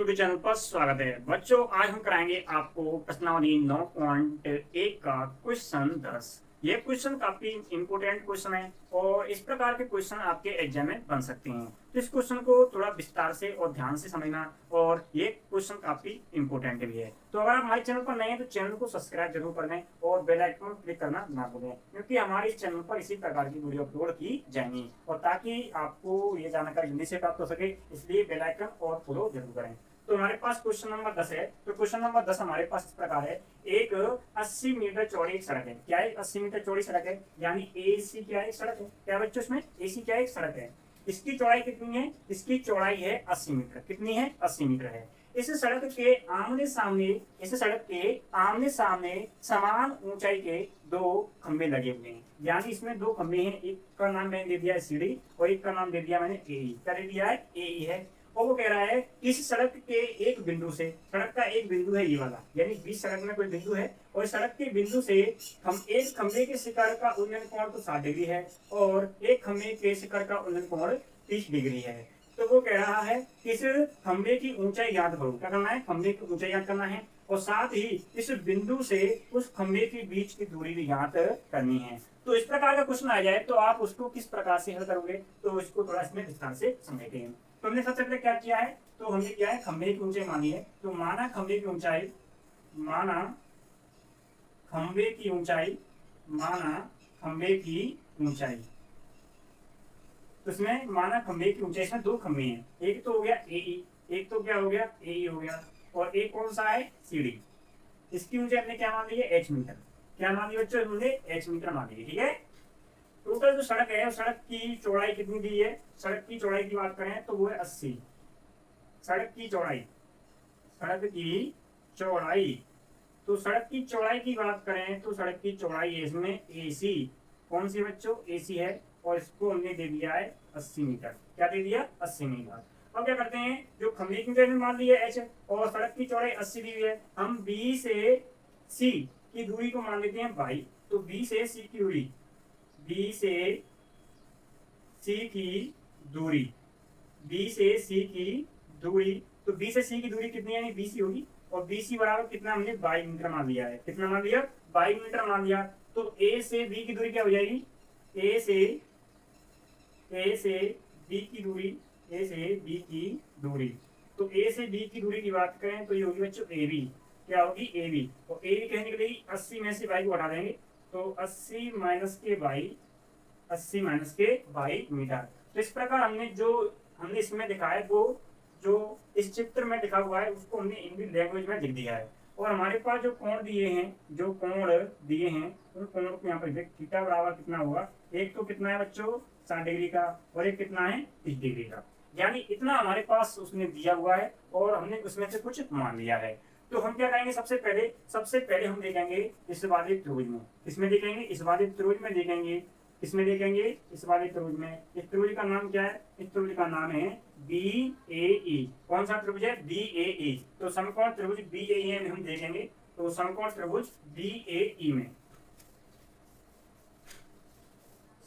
Studio channel पर स्वागत है बच्चों। आज हम कराएंगे आपको प्रश्नावली 9.1 का क्वेश्चन 10। ये क्वेश्चन काफी इंपोर्टेंट क्वेश्चन है और इस प्रकार के क्वेश्चन आपके एग्जाम में बन सकते हैं। तो इस क्वेश्चन को थोड़ा विस्तार से और ध्यान से समझना, और ये क्वेश्चन काफी इंपोर्टेंट भी है। तो अगर आप हमारे चैनल पर नए हैं तो चैनल को सब्सक्राइब जरूर कर लें और बेल आइकन क्लिक करना ना भूलें, क्योंकि हमारे इस चैनल पर इसी प्रकार की वीडियो अपलोड की जाएंगी और ताकि आपको ये जानकारी जल्दी से प्राप्त हो सके, इसलिए बेल आइकन और फॉलो जरूर करें। तो हमारे पास क्वेश्चन नंबर 10 है। तो क्वेश्चन नंबर 10 हमारे पास इस प्रकार है। एक 80 मीटर चौड़ी एक सड़क है। क्या है? 80 मीटर चौड़ी सड़क है, यानी एसी क्या है? सड़क है। क्या बच्चों, इसमें एसी क्या है? सड़क है। इसकी चौड़ाई कितनी है? इसकी चौड़ाई है 80 मीटर। कितनी है? 80 मीटर है। इस सड़क के आमने सामने समान ऊंचाई के दो खंबे लगे हुए हैं, यानी इसमें दो खंबे हैं। एक का नाम मैंने दे दिया है सीढ़ी और एक का नाम दे दिया मैंने एई। क्या दे दिया है? एई है। और वो कह रहा है इस सड़क के एक बिंदु से, सड़क का एक बिंदु है ये वाला, यानी बीच सड़क में कोई बिंदु है और सड़क के बिंदु से हम एक खंबे के शिखर का उन्नयन कोण तो 60 डिग्री है और एक खंबे के शिखर का उन्नयन कोण 30 डिग्री है। तो वो कह रहा है इस खंबे की ऊंचाई याद करो। क्या करना है? खंबे की ऊंचाई याद करना है और साथ ही इस बिंदु से उस खंबे के बीच की दूरी भी याद करनी है। तो इस प्रकार का क्वेश्चन आ जाए तो आप उसको किस प्रकार से हल करोगे, तो इसको थोड़ा इसमें विस्तार से समझेंगे। तो हमने सबसे पहले क्या किया है? तो हमने किया है खंबे की ऊंचाई मानी है। तो माना खंबे की ऊंचाई, माना खंबे की ऊंचाई, माना खंबे की ऊंचाई। तो इसमें माना खंबे की ऊंचाई, इसमें दो खंबे हैं। एक तो हो गया एई, एक तो क्या हो गया? एई हो गया, और एक कौन सा है? सीढ़ी। इसकी ऊंचाई हमने क्या मान ली है? h metre. क्या मान ली बच्चों? हमने h मीटर मान ली है। ठीक है। टोटल जो सड़क है, सड़क की चौड़ाई कितनी दी है? सड़क की चौड़ाई की बात करें तो वो है 80। सड़क की चौड़ाई, सड़क की चौड़ाई, तो सड़क की चौड़ाई की बात करें तो सड़क की चौड़ाई है इसमें एसी। कौन सी बच्चों? एसी है। और इसको हमने दे दिया है 80 मीटर। क्या दे दिया? 80 मीटर। अब क्या करते हैं, जो खंबे की ऊंचाई मान ली है h और सड़क की चौड़ाई 80 दी हुई है, हम बी से सी की दूरी को मान लेते हैं बाई। तो बी से सी की दूरी, बी से सी की दूरी, बी से सी की दूरी, तो बी से सी की दूरी कितनी है? बीसी होगी। और बीसी बराबर कितना हमने 22 मीटर मान लिया है। कितना मान लिया? 22 मीटर मान लिया। तो ए से बी की दूरी क्या हो जाएगी? ए से बी की दूरी, ए से बी की दूरी, तो ए से बी की दूरी की बात करें तो ये होगी बच्चों ए बी। क्या होगी? A B. और ए बी कहने के लिए 80 में से 22 को हटा देंगे, तो 80 माइनस के 22 मीटर। तो इस प्रकार हमने इसमें दिखाया, वो जो इस चित्र में लिखा हुआ है उसको हमने इंग्लिश लैंग्वेज में लिख दिया है। और हमारे पास जो कोण दिए हैं, उन कोणों को यहाँ पर थीटा बराबर कितना होगा? एक तो कितना है बच्चों? 60 डिग्री का, और एक कितना है? 30 डिग्री का। यानी इतना हमारे पास उसने दिया हुआ है और हमने उसमें से कुछ मान लिया है। तो हम क्या करेंगे? सबसे पहले हम देखेंगे इस वाले त्रिभुज में। इसमें देखेंगे, इस वाले त्रिभुज में देखेंगे, इसमें देखेंगे, इस वाले त्रिभुज में। इस त्रिभुज का नाम क्या है? इस त्रिभुज का नाम है BAE। कौन सा त्रिभुज है? BAE। तो समकोण त्रिभुज BAE में हम देखेंगे। तो समकोण त्रिभुज BAE में,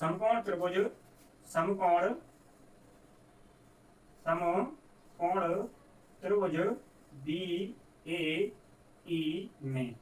समकोण त्रिभुज BAE में,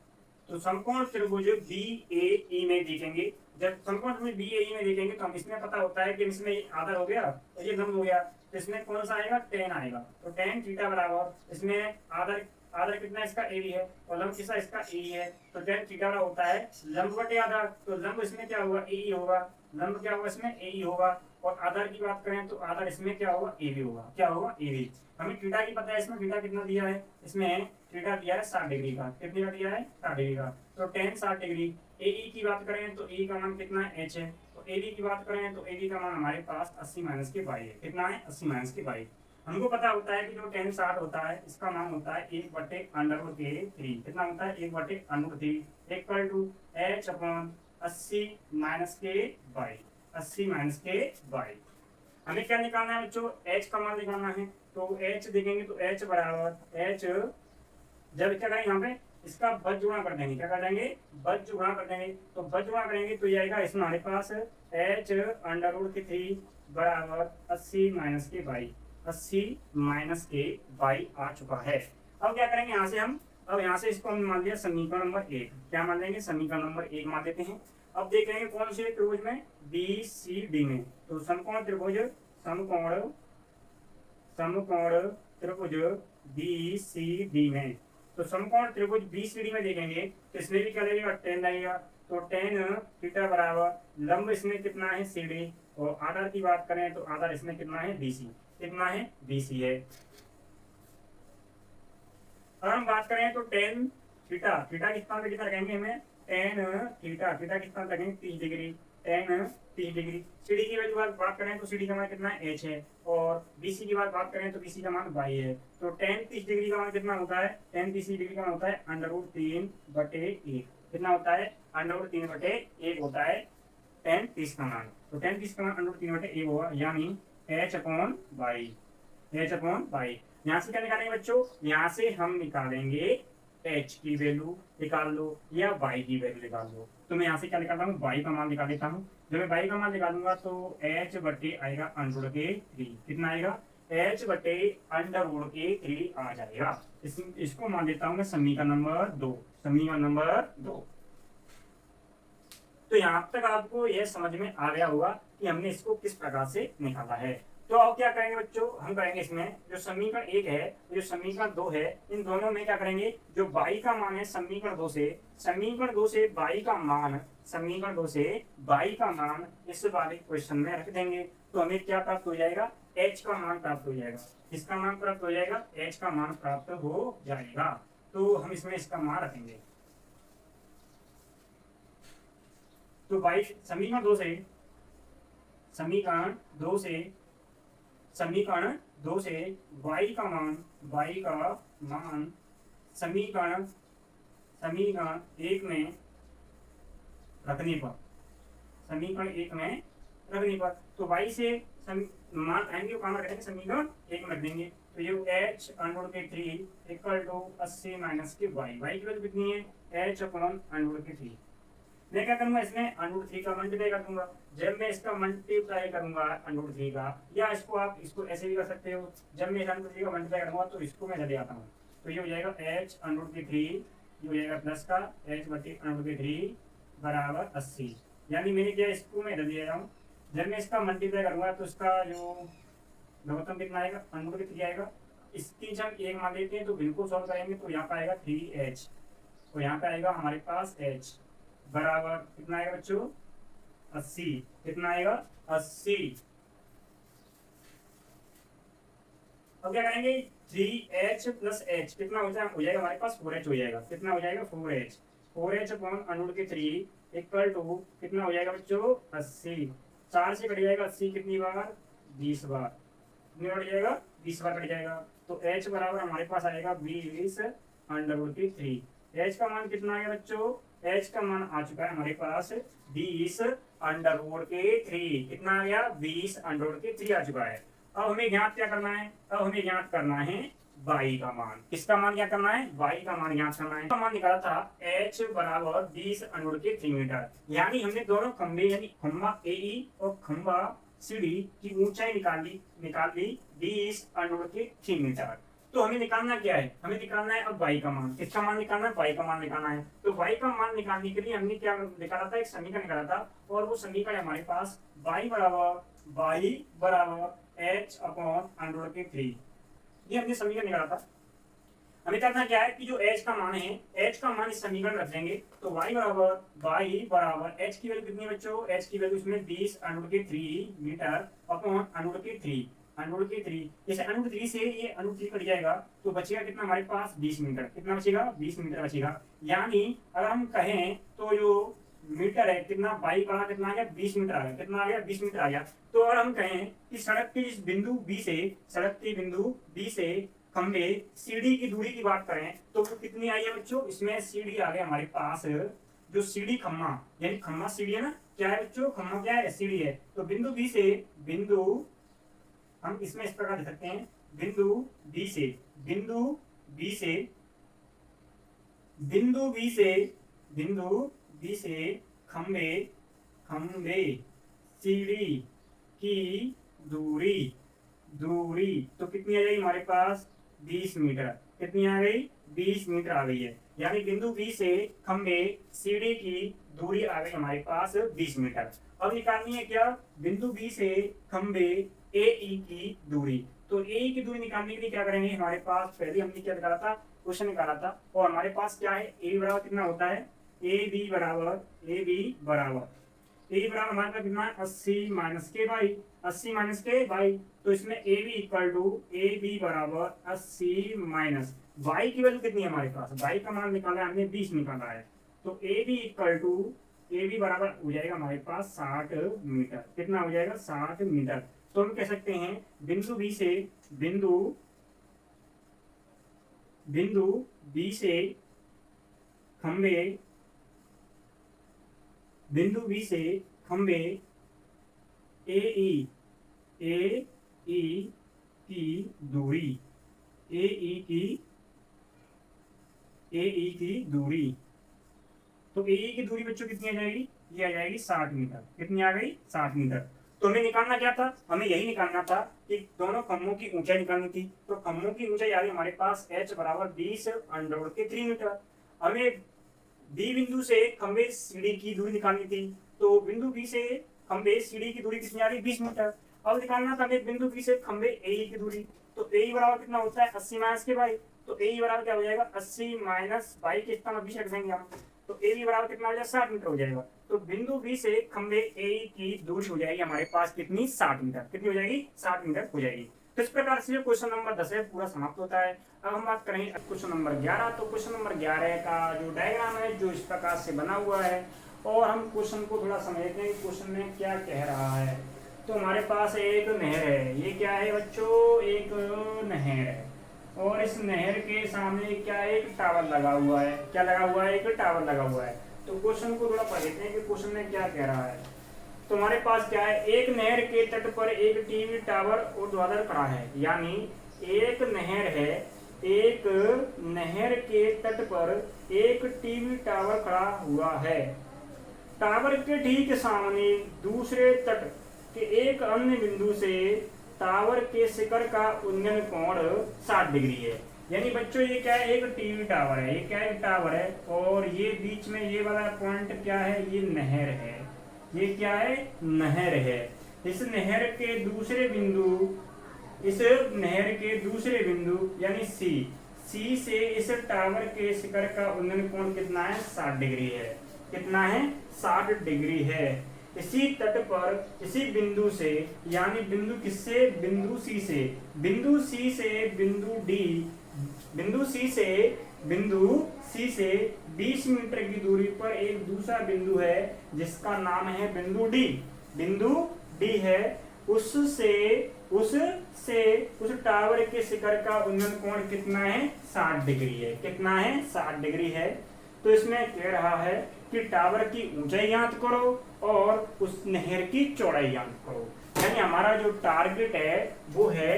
तो समकोण त्रिभुज BAE में देखेंगे। जब समकोण त्रिभुज BAE में देखेंगे तो हम इसमें पता होता है कि इसमें आधार हो गया और ये लंब हो गया, तो इसमें कौन सा आएगा? tan आएगा। तो tan थीटा बराबर, इसमें आधार कितना इसका AB है और लंब किसका? इसका AE है। तो tan थीटा होता है लंब बटे आधार। तो लंब इसमें क्या होगा? AE होगा। लंब क्या होगा? इसमें AE होगा। और आधार की बात करें तो आधार इसमें क्या होगा? AB होगा। क्या होगा? AB। हमें थीटा की पता है, इसमें थीटा कितना दिया है? इसमें थीटा दिया है 60 डिग्री का। कितने का दिया है? 60 डिग्री का। तो tan 60 डिग्री। AE की बात करें तो AE का मान कितना है? h है। तो AB की बात करें तो AB का मान हमारे पास 80 माइनस के 22 है। कितना है? 80 माइनस के 22। हमको पता होता है कि जो tan 60 होता है इसका मान होता है 1/√3। कितना होता है? 1/√3 equal to h upon 80 minus के 22। 80 माइनस के 22। हमें क्या निकालना है बच्चों? h का मान निकालना है। तो h देखेंगे तो h बराबर, h जब क्या करेंगे यहाँ पे इसका बज गुणा कर देंगे। क्या कर देंगे? बज गुणा कर देंगे। तो बज गुणा करेंगे तो ये आएगा, इसमें हमारे पास h √3 बराबर 80 माइनस के 22। 80 माइनस के बाई आ चुका है। अब क्या करेंगे यहाँ से हम, अब यहाँ से इसको हम मान लिया समीकरण नंबर 1। क्या मान लेंगे? समीकरण नंबर 1 मान लेते हैं। अब देख लेंगे कौन से त्रिभुज में, बी सी डी में। तो समकोण त्रिभुज, समकोण समकोण त्रिभुज बी सी डी में। तो समकोण त्रिभुज बी सी डी में देखेंगे तो इसमें भी क्या लगेगा? टेन लगेगा। तो टेन थीटा बराबर लंब इसमें कितना है? C D. और आधार की बात करें तो आधार इसमें कितना है? बीसी। कितना है? बीसी है। अगर हम बात करें तो टेन थीटा, थीटा किस स्थान पे कितना रखेंगे हमें? टेन थीटा, थीटा किस स्थान पे रखेंगे? 30 डिग्री। Ten 30 degree. सीडी की वैल्यू बात करें तो सीडी का मान कितना है? एच है। और बीसी की बात करें तो बीसी का मान बाई है। तो टेन 30 डिग्री का मान कितना होता है? टेन 30 डिग्री का मान होता है √3/1। कितना होता है? √3/1 होता है टेन 30 का मान। तो टेन 30 का मान √3/1 होगा, यानी h/बाई। h/बाई। यहाँ से क्या निकालेंगे बच्चों? यहाँ से हम निकालेंगे h की वैल्यू निकाल लो या y की वैल्यू निकाल लो। तो मैं यहाँ से क्या निकालता हूँ? y का मान निकाल लेता हूँ। जब मैं y का मान निकालूंगा तो h/, आएगा √3। कितना आएगा? h/√3 आ जाएगा। इसको मान लेता हूँ मैं समीकरण नंबर 2। समीकरण नंबर 2। तो यहाँ तक आपको यह समझ में आ गया होगा कि हमने इसको किस प्रकार से निकाला है। तो अब क्या करेंगे बच्चों? हम करेंगे इसमें जो समीकरण 1 है, जो समीकरण 2 है, इन दोनों में क्या करेंगे? जो y का मान है समीकरण 2 से, समीकरण 2 से y का मान, समीकरण 2 से y का मान इस वाले क्वेश्चन में रख देंगे। तो हमें क्या प्राप्त हो जाएगा? h का मान प्राप्त हो जाएगा। किसका मान प्राप्त हो जाएगा? h का मान प्राप्त हो जाएगा। तो हम इसमें इसका मान रखेंगे। तो y समीकरण 2 से, समीकरण 2 से, समीकरण 2 से y का मान, y का मान समीकरण 1 में रखने पर, समीकरण 1 में रखने पर तो y से मान आएंगे, काम रखेंगे समीकरण 1 में रख देंगे। तो ये h/3 = 80 माइनस के y। y की वैल्यू कितनी है? h/√3। मैं क्या करूंगा? इसमें √3 का मल्टीप्लाई कर दूंगा। जब मैं इसका मल्टीप्लाई करूंगा √3 का, या इसको आप इसको ऐसे भी कर सकते हो, जब मैं √3 का मल्टीप्लाई करूंगा तो इसको मैं ले आता हूँ। तो ये हो जाएगा h/√3, ये हो जाएगा प्लस का h/√3 बराबर 80। यानी मैंने क्या, इसको मैं ले आया हूँ। जब मैं इसका मल्टीप्लाई करूंगा तो इसका जो लघुत्तम कितना आएगा? √3 आएगा। इसकी जब एक मान लेते हैं तो बिल्कुल सॉल्व करेंगे तो यहाँ पे आएगा 3h। तो यहाँ पे आएगा हमारे पास h बराबर कितना आएगा बच्चों? 80। कितना आएगा? 80। अब क्या करेंगे? 3h + h कितना हो जाएगा हमारे पास? 4h हो जाएगा। कितना हो जाएगा? 4h। 4h/√3 = कितना हो जाएगा बच्चों? 80। 4 से कट जाएगा 80 कितनी बार? 20 बार। कितनी बार कट जाएगा? 20 बार कट जाएगा। तो h बराबर हमारे पास आएगा 20/√3। h का मान कितना आएगा बच्चों? h का मान आ चुका है हमारे पास 20/√3। कितना आ गया? 20/√3 आ चुका है। अब हमें ज्ञात क्या करना है? अब हमें ज्ञात करना है y का मान। किसका मान क्या करना है? y का मान ज्ञात करना है। मान निकाला था h बराबर 20/√3 मीटर। यानी हमने दोनों खंभे यानी खंभा AE और खंभा CD की ऊंचाई निकाल ली 20/√3 मीटर। तो हमें निकालना क्या है? हमें निकालना है अब y का मान। किसका मान निकालना है? y का मान निकालना है। तो y का मान निकालने के लिए हमने क्या निकाला था? एक समीकरण निकाला था, और वो समीकरण हमारे पास y बराबर h/√3। ये हमने समीकरण निकाला था। हमें करना क्या है कि जो h का मान है, h का मान इस समीकरण रख देंगे। तो y बराबर h की वैल्यू कितनी बच्चों? h की वैल्यू इसमें 20/√3 मीटर √3। जैसे √3 से ये √3 कट जाएगा तो बचेगा कितना हमारे पास? 20 मीटर। कितना बचेगा? 20 मीटर बचेगा। यानी अगर हम कहें तो जो मीटर है कितना, बाई का कितना आ गया? 20 मीटर आ गया। कितना आ गया? 20 मीटर आ गया। तो अगर हम कहें कि सड़क के इस बिंदु B से, सड़क के बिंदु B से खंबे सीडी की दूरी की बात करें तो वो कितनी आई है बच्चों? इसमें सीडी आ गया हमारे पास, जो सीडी खम्मा यानी खम्मा सीडी है ना, क्या है बच्चों? खम्मा क्या है? सीडी है। तो बिंदु B से, बिंदु हम इसमें इस प्रकार लिख सकते हैं, बिंदु B से, बिंदु B से, बिंदु B से, बिंदु B से खंबे सीडी की दूरी दूरी तो कितनी आ जाएगी हमारे पास 20 मीटर। कितनी आ गई 20 मीटर आ गई है। यानी बिंदु बी से खंबे सीडी की दूरी आ गई हमारे पास 20 मीटर। अब निकालनी है क्या बिंदु बी से खंबे ए ई की दूरी। तो ए ई की दूरी निकालने के लिए क्या करेंगे हमारे पास पहले हमने क्या निकाला था क्वेश्चन निकाला था और हमारे पास क्या है ए बराबर कितना होता है ए बी बराबर हमारे पास कितना है 80 माइनस के बाई 80 माइनस के बाई। तो इसमें A B equal to A B बराबर 80 माइनस बाई की वैल्यू कितनी है हमारे पास बाई का मान निकाला है हमने 20 निकाला है। तो A B equal to A B बराबर हो जाएगा हमारे पास 60 मीटर। कितना हो जाएगा 60 मीटर। तो हम कह सकते हैं बिंदु बी से खंबे ए ई की दूरी तो ए ई की दूरी बच्चों कितनी आ जाएगी ये आ जाएगी 60 मीटर। कितनी आ गई 60 मीटर। तो हमें निकालना क्या था हमें यही निकालना था कि दोनों खंभों की ऊंचाई निकालनी थी। तो खंभों की ऊंचाई आ गई हमारे पास h बराबर 20√3 मीटर। हमें बी बिंदु से खंबे सीढ़ी की दूरी निकालनी थी। तो बिंदु बी से खंबे सीढ़ी की दूरी कितनी आ गई 20 मीटर। अब निकालना था हमें बिंदु बी से खंबे ए की दूरी। तो ए बराबर कितना होता है 80 माइनस के बाई। तो ए बराबर क्या हो जाएगा 80 माइनस बाई के स्थान 20 रख देंगे हम। तो ए बी बराबर कितना हो जाएगा 60 मीटर हो जाएगा। तो बिंदु बी से खंबे ए की दूरी हो जाएगी हमारे पास कितनी 60 मीटर। कितनी हो जाएगी 60 मीटर हो जाएगी। तो इस प्रकार से क्वेश्चन नंबर 10 है पूरा समाप्त होता है। अब हम बात करें क्वेश्चन नंबर 11। तो क्वेश्चन नंबर 11 का जो डायग्राम है जो इस प्रकार से बना हुआ है और हम क्वेश्चन को थोड़ा समझते हैं क्वेश्चन में क्या कह रहा है। तो हमारे पास एक नहर है। ये क्या है बच्चों एक नहर है और इस नहर के सामने क्या एक टावर लगा हुआ है। क्या लगा हुआ है एक टावर लगा हुआ है। तो क्वेश्चन को थोड़ा पढ़ लेते हैं कि क्वेश्चन में क्या कह रहा है। तो हमारे पास क्या है एक नहर के तट पर एक टीवी टावर ऊर्ध्वाधर खड़ा है। यानी एक नहर है एक नहर के तट पर एक टीवी टावर खड़ा हुआ है। टावर के ठीक सामने दूसरे तट के एक अन्य बिंदु से टावर के शिखर का उन्नयन कोण 60 डिग्री है। यानी बच्चों ये क्या है एक टीवी टावर है। ये क्या है टावर है और ये बीच में ये वाला पॉइंट क्या है ये नहर है। ये क्या है नहर है। इस नहर के दूसरे बिंदु यानी सी से इस टावर के शिखर का उन्नयन कोण कितना है 60 डिग्री है। कितना है 60 डिग्री है। इसी तट पर इसी बिंदु से यानी बिंदु किससे बिंदु सी से बिंदु सी से 20 मीटर की दूरी पर एक दूसरा बिंदु है जिसका नाम है बिंदु डी है। उस टावर के शिखर का उन्नयन कोण कितना है 60 डिग्री है। कितना है 60 डिग्री है। तो इसमें कह रहा है कि टावर की ऊंचाई ज्ञात करो और उस नहर की चौड़ाई ज्ञात करो। यानी हमारा जो टारगेट है वो है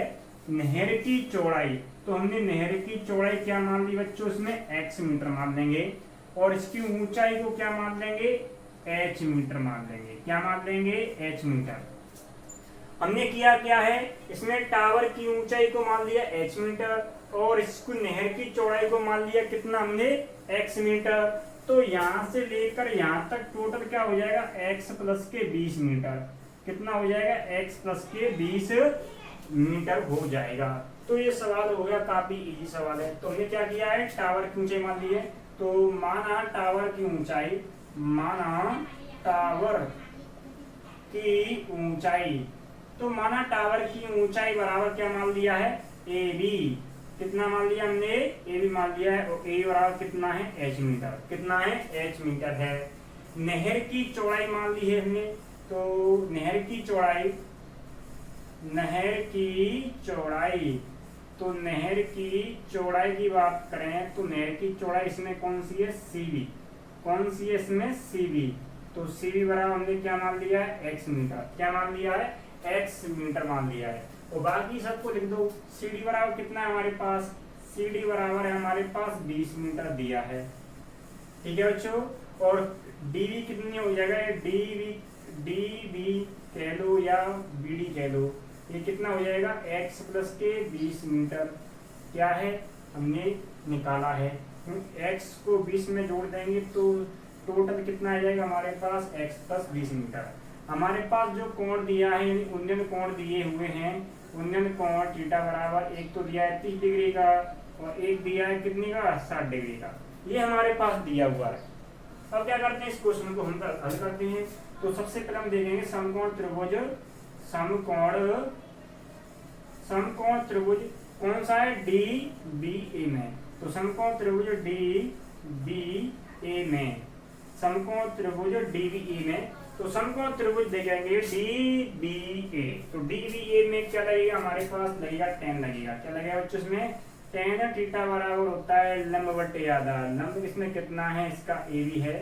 नहर की चौड़ाई। तो हमने नहर की चौड़ाई क्या मान ली बच्चों इसमें x मीटर मान लेंगे और इसकी ऊंचाई को क्या मान लेंगे h मीटर मान लेंगे। क्या मान लेंगे h मीटर। हमने किया क्या है इसमें टावर की ऊंचाई को मान लिया h मीटर और इसको नहर की चौड़ाई को मान लिया कितना हमने x मीटर। तो यहाँ से लेकर यहाँ तक टोटल क्या हो जाएगा x प्लस के 20 मीटर। कितना हो जाएगा x प्लस के 20 मीटर हो जाएगा। तो ये सवाल हो गया काफी इजी सवाल है। तो हमने क्या किया है टावर की ऊंचाई मान ली है। तो माना टावर की ऊंचाई बराबर क्या मान लिया है ए बी। कितना मान लिया हमने ए बी मान लिया है और ए बराबर कितना है h मीटर। कितना है h मीटर है। नहर की चौड़ाई मान ली है हमने। तो नहर की चौड़ाई की बात करें तो नहर की चौड़ाई इसमें कौन सी है सीबी। कौन सी है इसमें सीबी। तो सीबी बराबर हमने क्या मान लिया है x मीटर। क्या मान लिया है x मीटर मान लिया है। और बाकी सबको लिख दो। CD बराबर कितना है हमारे पास CD बराबर है हमारे पास 20 मीटर दिया है। ठीक है बच्चों। और DB कितनी हो जाएगा DB कह लो या BD कह लो। ये कितना हो जाएगा x प्लस के 20 मीटर, क्या है हमने निकाला है। x को 20 में जोड़ देंगे तो टोटल कितना आ जाएगा हमारे पास x प्लस 20 मीटर। हमारे पास जो कोण दिया है यानी उन्नयन कोण दिए हुए हैं, उन्नयन कोण थीटा बराबर एक तो दिया है 30 डिग्री का और एक दिया है कितने का 60 डिग्री का, ये हमारे पास दिया हुआ है। अब क्या करते हैं इस क्वेश्चन को हम हल करते हैं। तो सबसे पहले हम देखेंगे समकोण त्रिभुज, समकोण त्रिभुज कौन सा है डी बी ए में, तो समकोण त्रिभुज डी बी ए में, समकोण त्रिभुज डी बी ए में, तो समकोण त्रिभुज देखेंगे डी बी ए, तो डी बी ए में क्या लगेगा हमारे पास लगेगा tan लगेगा, क्या लगेगा बच्चों इसमें tan थीटा बराबर होता है लंब बटे आधार, लंब इसमें कितना है इसका ए बी है,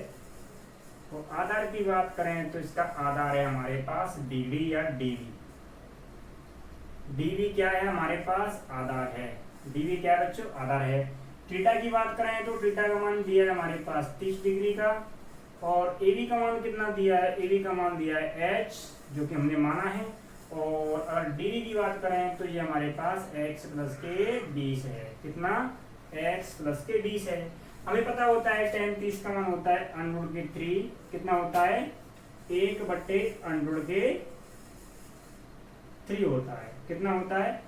तो आधार की बात करें तो इसका आधार है हमारे पास डीडी या डीबी, डीबी क्या है हमारे पास आधार है, डीबी क्या है बच्चों आधार है। थीटा की बात करें तो थीटा का मान दिया है हमारे पास 30 डिग्री का और ए बी का मान कितना दिया है, ए बी का मान दिया है h जो कि हमने माना है, और अगर डी की बात करें तो ये हमारे पास x प्लस के 20 है, कितना x प्लस के 20 है। हमें पता होता है tan 30 का मान होता है अंडर के 3, कितना होता है 1 बट्टे अंडर के 3 होता है, कितना होता है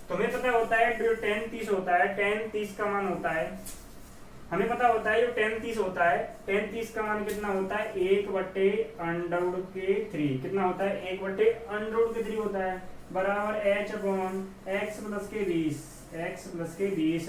तुम्हें पता होता है जो tan 30 होता है, tan 30 का मान होता है, हमें पता होता है जो tan 30 होता है, tan 30 का मान कितना होता है 1 बट्टे अंडर रूट के 3, कितना होता है 1 बट्टे अंडर रूट के 3 होता है, बराबर h अपॉन x प्लस के 20, x प्लस के 20,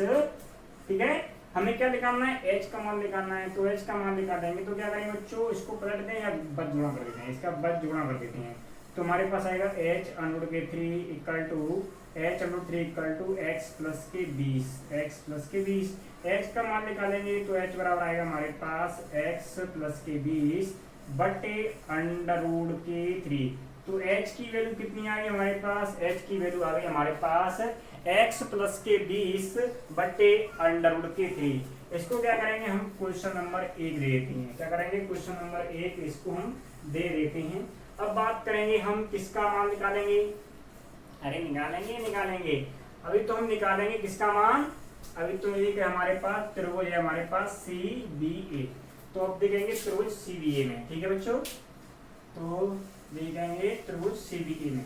ठीक है। हमें क्या निकालना है h का मान निकालना है, तो h का मान निकाल देंगे तो क्या करेंगे बच्चों इसको पलट दें या बद गुणा कर देते हैं, इसका बद गुणा कर देते हैं, तो हमारे पास आएगा h अंडर के 3 equal to h under 3 equal to x plus के 20, x प्लस के 20, h का मान निकालेंगे तो h बराबर आएगा हमारे पास x प्लस के 20 बटे अंडर रूट के 3, तो h की वैल्यू कितनी आ गई हमारे पास, h की वैल्यू आ गई हमारे पास x प्लस के 20 बटे अंडर रूट के 3। इसको क्या करेंगे हम क्वेश्चन नंबर 1 दे देते हैं, क्या करेंगे क्वेश्चन नंबर 1 इसको हम दे देते हैं। अब बात करेंगे हम किसका मान निकालेंगे, अरे निकालेंगे अभी तो हम निकालेंगे किसका मान, अभी तो ये हमारे पास त्रिभुज है हमारे पास सी बी ए, तो अब देखेंगे त्रिभुज सी बी ए में, ठीक है बच्चों, तो देखेंगे त्रिभुज सी बी ए में,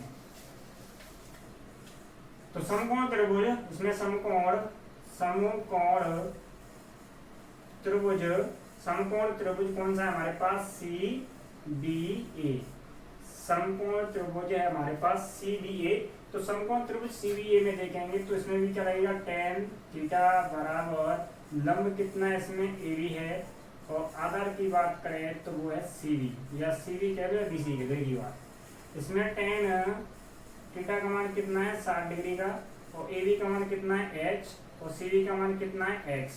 तो समकोण त्रिभुज, इसमें समकोण त्रिभुज, समकोण त्रिभुज कौन सा है हमारे पास सी बी ए, समकोण त्रिभुज है हमारे पास सी बी ए, तो समकोण त्रिभुज सी बी ए में देखेंगे तो इसमें भी क्या लगेगा tan थीटा बराबर लंब कितना है इसमें ए बी है, और आधार की बात करें तो वो है सी बी या सी बी कह लो बी सी कह लो, बात इसमें tan थीटा का मान कितना है 60 डिग्री का, और ए बी का मान कितना है h और सी बी का मान कितना है x।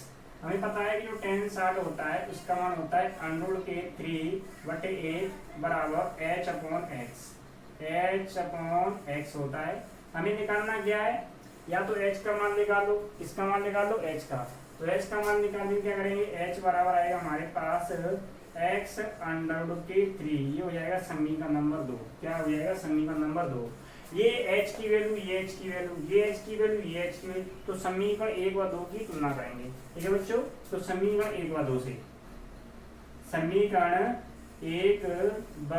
हमें पता है कि जो tan 60 होता है उसका मान होता है अंडर रूट के 3 बटे 1 बराबर h अपॉन x होता है। हमें निकालना क्या है, या तो h का मान निकालो, किसका मान निकालो h का, तो h का मान निकालने क्या करेंगे h बराबर आएगा हमारे पास x अंडर रूट के 3, ये हो जाएगा समीकरण नंबर 2, क्या हो जाएगा समीकरण नंबर 2, ये h की वैल्यू ये h की वैल्यू ये h की वैल्यू ये h की वैल्यू, तो समीकरण 1 व 2 की तुलना करेंगे, ठीक है बच्चों। तो समीकरण 1 व 2 से, समीकरण 1 व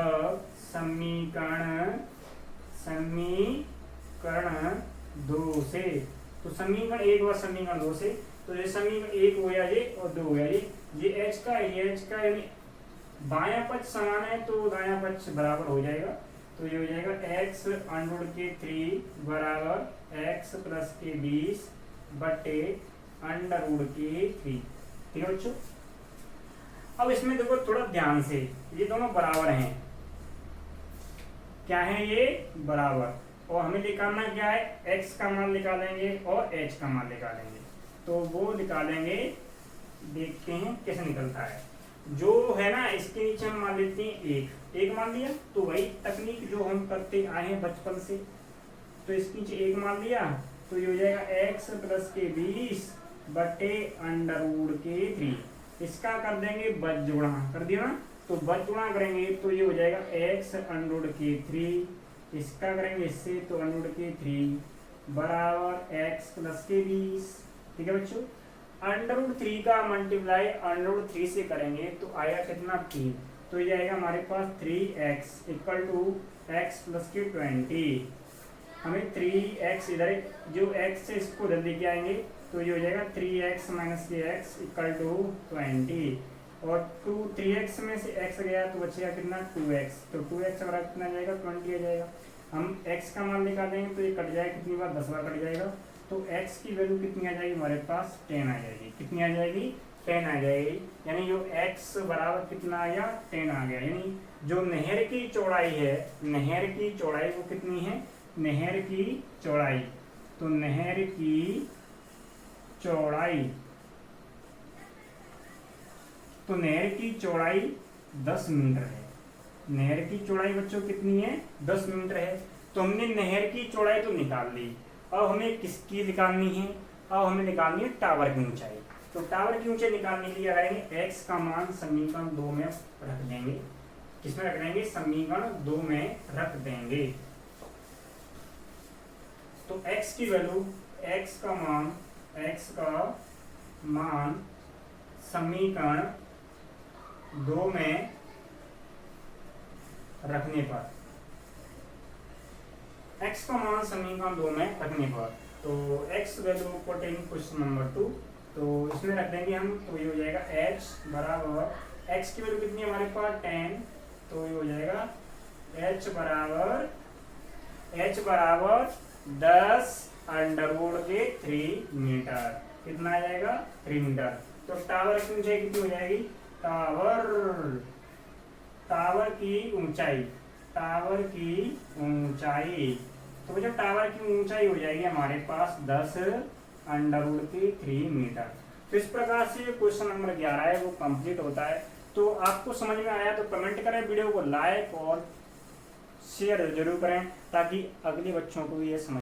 समीकरण 2 से, तो समीकरण 1 व समीकरण 2 से, तो ये समीकरण 1 हो गया ये और 2 हो गया ये h का ये h का, यानी बायां पक्ष समान है तो दायां पक्ष बराबर हो जाएगा, तो ये हो जाएगा x अंडर के 3 बराबर x प्लस के 20 बटे अंडर रूट के 3, ठीक है बच्चों। अब इसमें देखो थोड़ा ध्यान से, ये दोनों बराबर हैं, क्या है ये बराबर, और हमें निकालना क्या है x का मान निकालेंगे और h का मान निकालेंगे, तो वो निकालेंगे, देखते हैं कैसे निकलता है। जो है ना इसके नीचे हम मान लेते हैं एक मान लिया, तो वही तकनीक जो हम करते आए हैं बचपन से, तो इसके नीचे 1 मान लिया, तो ये हो जाएगा x प्लस के 20 बटे अंडर रूट के 3, इसका कर देंगे बजगुणा, कर दिया ना, तो बजगुणा करेंगे तो ये हो जाएगा x अंडर के 3, इसका करेंगे इससे तो अंडर के 3 बराबर x प्लस के 20। ठीक है बच्चों, अंडर 3 का मल्टीप्लाई अंडर 3 से करेंगे तो आएगा कितना 3, तो ये आएगा हमारे पास 3x equal to x plus के 20। हमें 3x इधर जो x से इसको इधर लेके आएंगे तो ये हो जाएगा 3x माइनस के x इक्वल टू 20 और 3x में से x गया तो बचेगा कितना 2x, तो 2x बराबर कितना जाएगा 20 आ जाएगा। हम x का मान निकालेंगे तो ये कट जाएगा कितनी बार 10 बार कट जाएगा, तो x की वैल्यू कितनी आ जाएगी हमारे पास 10 आ जाएगी। कितनी आ जाएगी 10 आ जाएगी, यानी जो x बराबर कितना आया 10 आ गया। यानी जो नहर की चौड़ाई है, नहर की चौड़ाई वो कितनी है, नहर की चौड़ाई, तो नहर की चौड़ाई, तो नहर की चौड़ाई 10 मीटर है। नहर की चौड़ाई बच्चों कितनी है 10 मीटर है। तो हमने नहर की चौड़ाई तो निकाल ली, अब हमें किसकी निकालनी है, अब हमें निकालनी है टावर की ऊंचाई। तो टावर की ऊंचाई निकालने के लिए आएंगे x का मान समीकरण 2 में रख देंगे। किसमें रख देंगे, समीकरण 2 में रख देंगे। तो x की वैल्यू, x का मान समीकरण 2 में रखने पर, x का मान समीकरण 2 में रखने पर, तो x value putting question number 2, तो इसमें रख देंगे हम, तो ये हो जाएगा h बराबर, x की वैल्यू कितनी है हमारे पास 10, तो ये हो जाएगा h बराबर 10 अंडर रूट के 3 मीटर। कितना आ जाएगा 3 मीटर। तो टावर की ऊंचाई कितनी हो जाएगी, टावर की ऊंचाई, तो जब टावर की ऊंचाई हो जाएगी हमारे पास 10 अंडर रूट के 3 मीटर। तो इस प्रकार से क्वेश्चन नंबर 11 है वो कंप्लीट होता है। तो आपको समझ में आया तो कमेंट करें, वीडियो को लाइक और शेयर जरूर करें ताकि अगले बच्चों को भी ये समझ